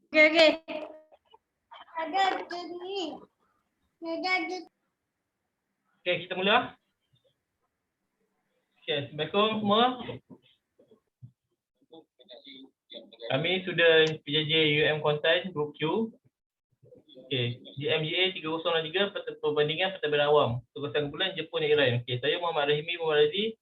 Okey. Ada ni. Ada. Okey, kita mula. Okey, Assalamualaikum semua. Kami sudah PJJ UM Kuantan Group Q. Okey, GMGA 3003 perbandingan pentadbiran awam. Tugasan kumpulan Jepun dan Iran. Okey, saya Muhammad Rahimi Muhammad Razi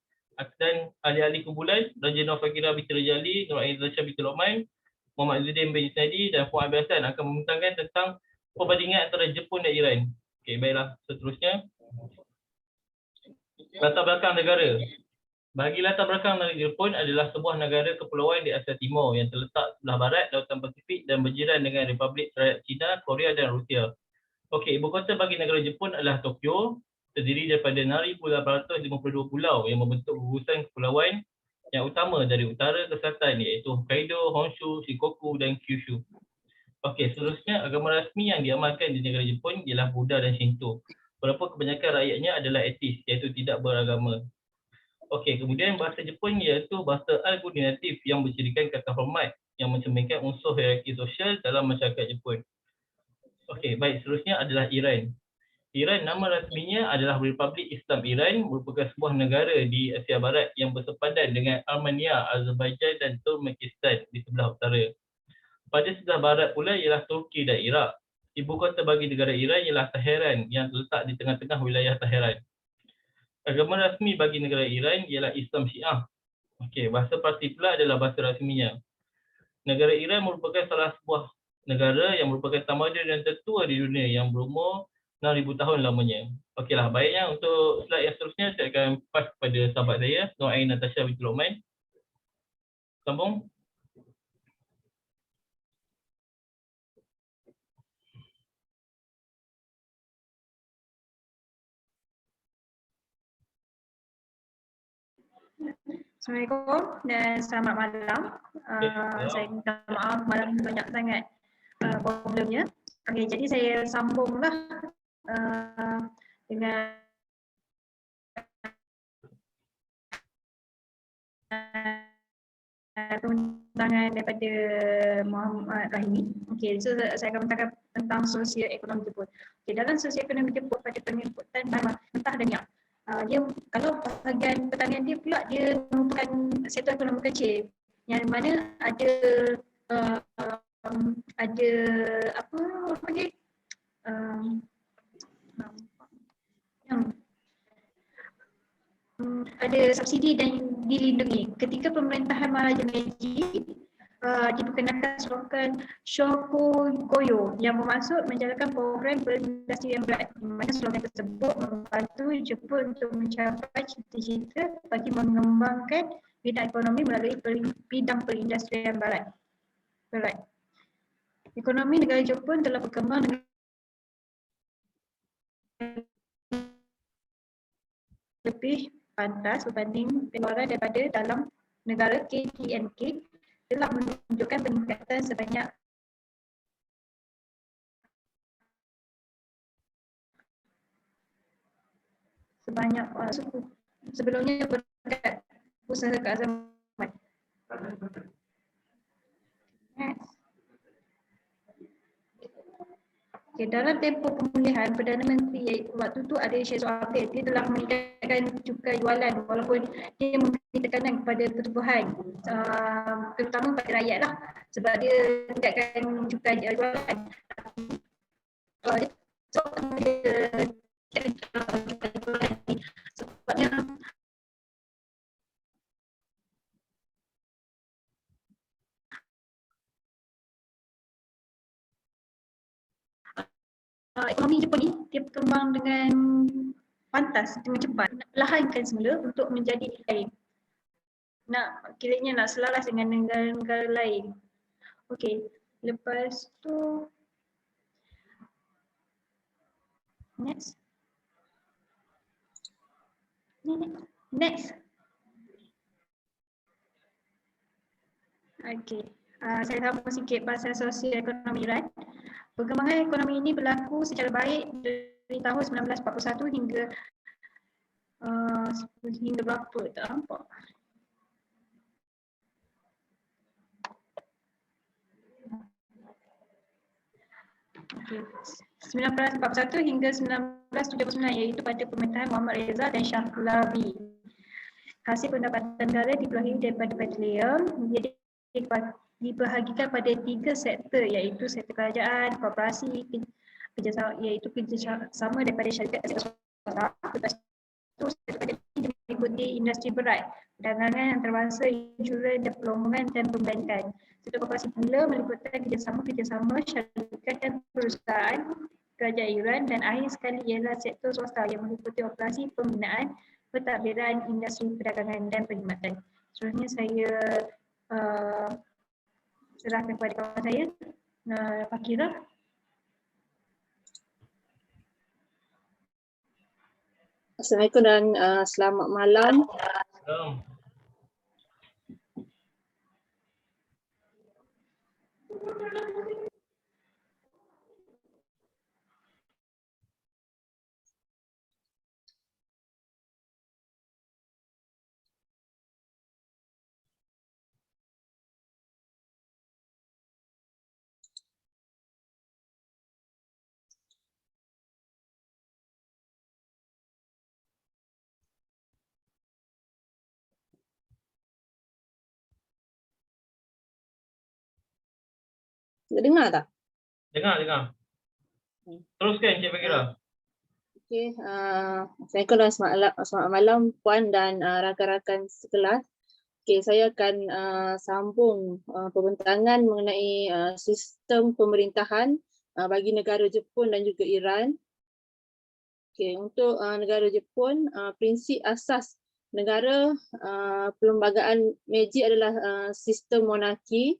dan ahli-ahli kumpulan Raja Nur Fakira binti Rajali, Nur Ain Zasha binti Lokman, Muhammad Izzuddin bin Isnadi dan Fuad Hasan akan membentangkan tentang perbandingan antara Jepun dan Iran. Okey, baiklah. Seterusnya, latar belakang negara. Bagi latar belakang negara Jepun adalah sebuah negara kepulauan di Asia Timur yang terletak sebelah barat Lautan Pasifik dan berjiran dengan Republik Rakyat Cina, Korea dan Rusia. Okey, ibu kota bagi negara Jepun adalah Tokyo, terdiri daripada 6,852 pulau yang membentuk gugusan kepulauan yang utama dari utara ke selatan iaitu Hokkaido, Honshu, Shikoku dan Kyushu. Okey, seterusnya agama rasmi yang diamalkan di negara Jepun ialah Buddha dan Shinto. Walaupun kebanyakan rakyatnya adalah etis iaitu tidak beragama. Okey, kemudian bahasa Jepun iaitu bahasa argumentatif yang bercirikan kata hormat yang mencerminkan unsur hierarki sosial dalam masyarakat Jepun. Okey, baik, seterusnya adalah Iran. Iran nama rasminya adalah Republik Islam Iran, merupakan sebuah negara di Asia Barat yang bersepadan dengan Armenia, Azerbaijan dan Turkmenistan di sebelah utara. Pada sebelah barat pula ialah Turki dan Iraq. Ibu kota bagi negara Iran ialah Tehran yang terletak di tengah-tengah wilayah Tehran. Agama rasmi bagi negara Iran ialah Islam Syiah. Okey, bahasa Parsi pula adalah bahasa rasminya. Negara Iran merupakan salah sebuah negara yang merupakan tamadun yang tertua di dunia yang berumur 6,000 tahun lamanya. Okeylah, baiknya untuk slide yang seterusnya saya akan pass kepada sahabat saya, Nur Ain Natasha binti Lokman. Sambung. Assalamualaikum dan selamat malam. Saya minta maaf malam ni banyak sangat problemnya. Okey, jadi saya sambunglah dengan pembincangan daripada Muhammad Rahimi. Okey, so saya akan bentangkan tentang sosioekonomi Jepun. Okey, dalam sosioekonomi Jepun pada penginputan bahan mentah dan minyak. Dia kalau bahagian pertanian dia pula dia merupakan sektor ekonomi kecil yang mana ada apa lagi ada subsidi dan dilindungi. Ketika pemerintahan Maharaja Meiji diperkenalkan slogan Shokugoyo yang bermaksud menjalankan program berindustrian berat. Di mana slogan tersebut membantu Jepun untuk mencapai cita-cita bagi mengembangkan bidang ekonomi melalui bidang perindustrian berat. Ekonomi negara Jepun telah berkembang dengan lebih pantas berbanding pengeluaran daripada dalam negara. KPMG telah menunjukkan peningkatan sebanyak sebelumnya berkat usaha keazaman. Okay, dalam tempoh pemulihan, Perdana Menteri waktu itu ada Shinzo Abe, dia telah meningkatkan cukai jualan walaupun dia memberi tekanan kepada pertumbuhan terutama pada rakyat lah sebab dia tingkatkan cukai jualan. Sebabnya ekonomi Jepun ni dia berkembang dengan pantas, dengan cepat, nak perlahankan semula untuk menjadi lain. Kiranya nak selaras dengan negara-negara lain. Okey, lepas tu next. Okey, saya sambung sikit pasal sosial ekonomi Iran. Perkembangan ekonomi ini berlaku secara baik dari tahun 1941 hingga berapa tak nampak. Okay. 1941 hingga 1979 iaitu pada pemerintahan Muhammad Reza dan Shah Pahlavi. Hasil pendapatan negara dipelajari daripada petroleum. Ia dibahagikan pada 3 sektor iaitu sektor kerajaan, korporasi, kerjasama iaitu kerjasama daripada syarikat sektor swasta. Lepas itu sektor kerajaan mengikuti industri berat, perdagangan antarabangsa, insurans, diplomat dan perbankan. Sektor korporasi pula meliputi kerjasama syarikat dan perusahaan kerajaan Iran, dan akhir sekali ialah sektor swasta yang meliputi operasi pembinaan, pentadbiran, industri perdagangan dan perkhidmatan. Seterusnya saya serahkan kepada kawan saya, Fakira. Assalamualaikum dan selamat malam. Dengar tak? Dengar. Teruskan Encik Fakira. Okey, Assalamualaikum dan selamat malam puan dan rakan-rakan sekelas. Okey, saya akan sambung pembentangan mengenai sistem pemerintahan bagi negara Jepun dan juga Iran. Okey, untuk negara Jepun, prinsip asas negara perlembagaan Meiji adalah sistem monarki.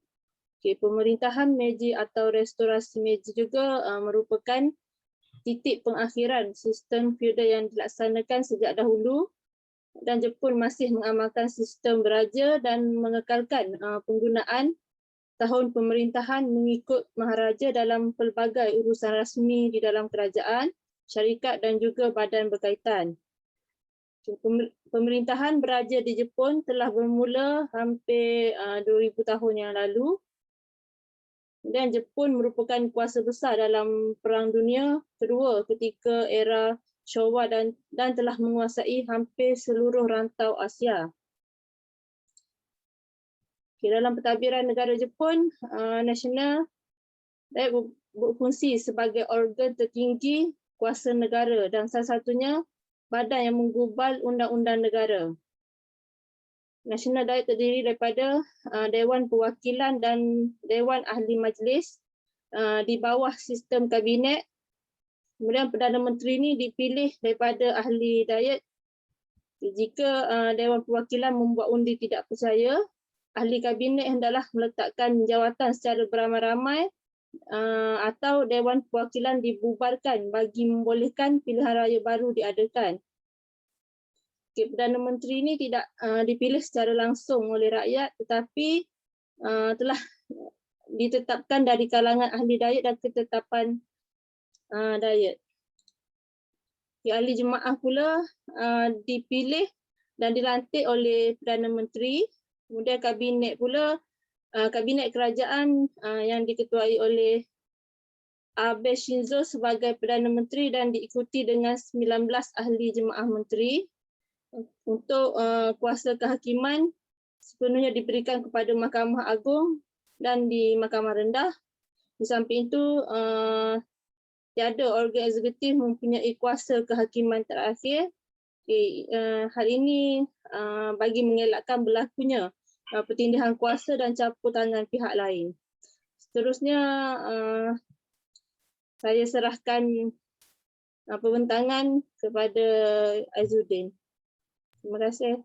Okay, pemerintahan Meiji atau restorasi Meiji juga merupakan titik pengakhiran sistem feudal yang dilaksanakan sejak dahulu, dan Jepun masih mengamalkan sistem beraja dan mengekalkan penggunaan tahun pemerintahan mengikut maharaja dalam pelbagai urusan rasmi di dalam kerajaan, syarikat dan juga badan berkaitan. Pemerintahan beraja di Jepun telah bermula hampir 2000 tahun yang lalu. Dan Jepun merupakan kuasa besar dalam Perang Dunia Kedua ketika era Showa dan telah menguasai hampir seluruh rantau Asia. Okay, dalam pentadbiran negara Jepun, nasional berfungsi sebagai organ tertinggi kuasa negara dan salah satunya badan yang menggubal undang-undang negara. Nasional Diet terdiri daripada Dewan Perwakilan dan Dewan Ahli Majlis di bawah sistem kabinet. Kemudian Perdana Menteri ini dipilih daripada Ahli Diet. Jika Dewan Perwakilan membuat undi tidak percaya, Ahli Kabinet hendaklah meletakkan jawatan secara beramai-ramai atau Dewan Perwakilan dibubarkan bagi membolehkan pilihan raya baru diadakan. Perdana Menteri ini tidak dipilih secara langsung oleh rakyat, tetapi telah ditetapkan dari kalangan ahli diet dan ketetapan diet. Ahli jemaah pula dipilih dan dilantik oleh Perdana Menteri. Kemudian kabinet pula, kabinet kerajaan yang diketuai oleh Abe Shinzo sebagai Perdana Menteri dan diikuti dengan 19 ahli jemaah menteri. Untuk kuasa kehakiman sepenuhnya diberikan kepada Mahkamah Agung dan di Mahkamah Rendah. Di samping itu, tiada organ eksekutif mempunyai kuasa kehakiman terakhir. Hal ini bagi mengelakkan berlakunya pertindihan kuasa dan campur tangan pihak lain. Seterusnya, saya serahkan pembentangan kepada Azuddin. Terima kasih.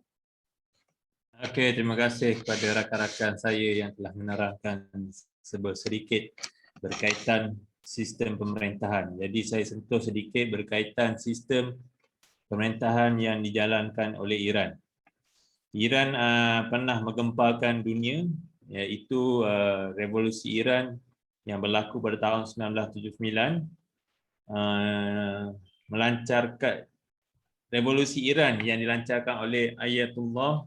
Okey, terima kasih kepada rakan-rakan saya yang telah menerangkan sedikit berkaitan sistem pemerintahan. Jadi saya sentuh sedikit berkaitan sistem pemerintahan yang dijalankan oleh Iran. Iran pernah menggemparkan dunia, iaitu revolusi Iran yang berlaku pada tahun 1979, melancarkan revolusi Iran yang dilancarkan oleh Ayatullah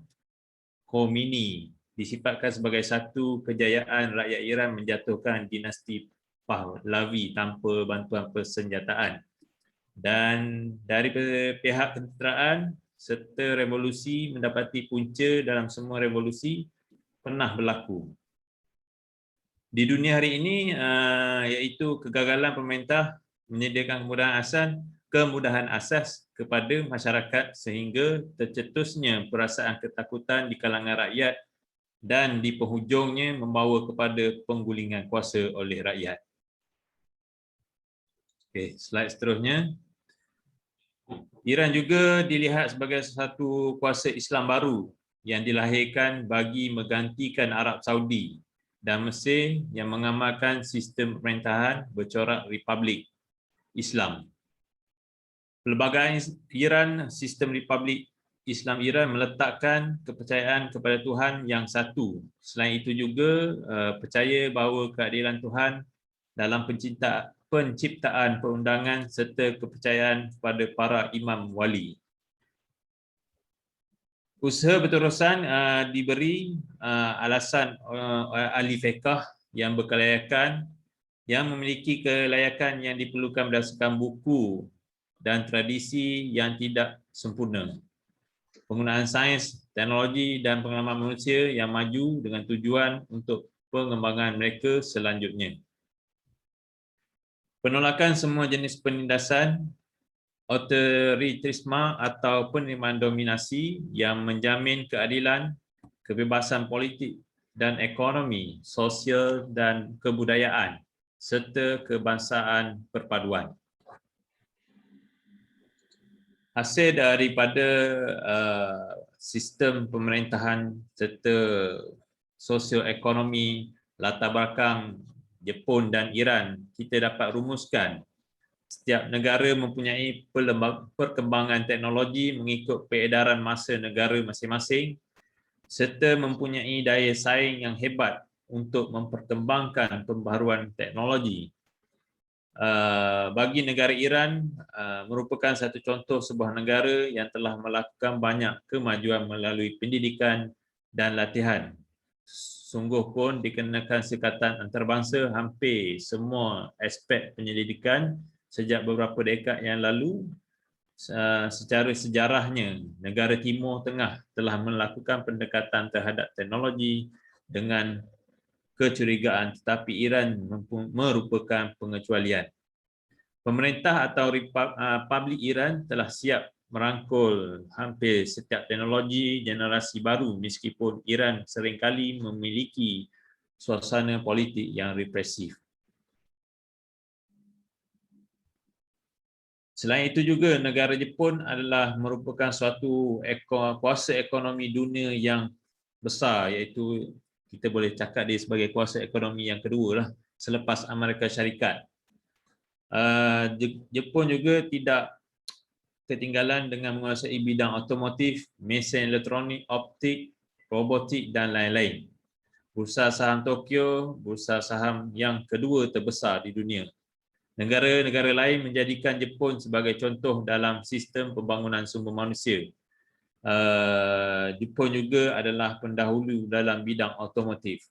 Khomeini disifatkan sebagai satu kejayaan rakyat Iran menjatuhkan dinasti Pahlavi tanpa bantuan persenjataan. Dan dari pihak ketenteraan, serta revolusi mendapati punca dalam semua revolusi pernah berlaku. Di dunia hari ini, iaitu kegagalan pemerintah menyediakan kemudahan asas kepada masyarakat sehingga tercetusnya perasaan ketakutan di kalangan rakyat dan di penghujungnya membawa kepada penggulingan kuasa oleh rakyat. Okey, slide seterusnya. Iran juga dilihat sebagai satu kuasa Islam baru yang dilahirkan bagi menggantikan Arab Saudi dan Mesir yang mengamalkan sistem pemerintahan bercorak Republik Islam. Pelbagai Iran, sistem Republik Islam Iran meletakkan kepercayaan kepada Tuhan yang satu. Selain itu juga percaya bahawa keadilan Tuhan dalam penciptaan perundangan serta kepercayaan kepada para imam wali. Usaha berterusan diberi alasan ahli fiqh yang berkelayakan, yang memiliki kelayakan yang diperlukan berdasarkan buku dan tradisi yang tidak sempurna. Penggunaan sains, teknologi dan pengalaman manusia yang maju dengan tujuan untuk pengembangan mereka selanjutnya. Penolakan semua jenis penindasan, otoritarisme atau penerimaan dominasi yang menjamin keadilan, kebebasan politik dan ekonomi, sosial dan kebudayaan serta kebangsaan perpaduan. Hasil daripada sistem pemerintahan serta sosioekonomi latar belakang Jepun dan Iran, kita dapat rumuskan setiap negara mempunyai perkembangan teknologi mengikut peredaran masa negara masing-masing serta mempunyai daya saing yang hebat untuk memperkembangkan pembaharuan teknologi. Bagi negara Iran merupakan satu contoh sebuah negara yang telah melakukan banyak kemajuan melalui pendidikan dan latihan. Sungguh pun dikenakan sekatan antarabangsa hampir semua aspek penyelidikan sejak beberapa dekad yang lalu. Secara sejarahnya, negara Timur Tengah telah melakukan pendekatan terhadap teknologi dengan kecurigaan, tetapi Iran merupakan pengecualian. Pemerintah atau publik Iran telah siap merangkul hampir setiap teknologi generasi baru meskipun Iran seringkali memiliki suasana politik yang represif. Selain itu juga, negara Jepun adalah merupakan suatu kuasa ekonomi dunia yang besar, iaitu kita boleh cakap dia sebagai kuasa ekonomi yang kedua lah selepas Amerika Syarikat. Jepun juga tidak ketinggalan dengan menguasai bidang otomotif, mesin elektronik, optik, robotik dan lain-lain. Bursa saham Tokyo, bursa saham yang kedua terbesar di dunia. Negara-negara lain menjadikan Jepun sebagai contoh dalam sistem pembangunan sumber manusia. Jepun juga adalah pendahulu dalam bidang otomotif.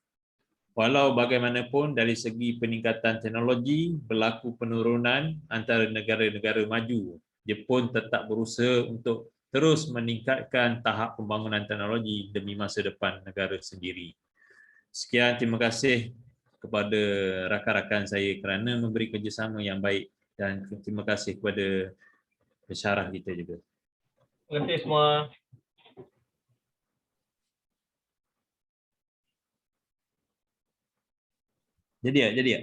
Walau bagaimanapun dari segi peningkatan teknologi berlaku penurunan antara negara-negara maju, Jepun tetap berusaha untuk terus meningkatkan tahap pembangunan teknologi demi masa depan negara sendiri. Sekian, terima kasih kepada rakan-rakan saya kerana memberi kerjasama yang baik dan terima kasih kepada pensyarah kita juga. Terima kasih semua. Jadi ya.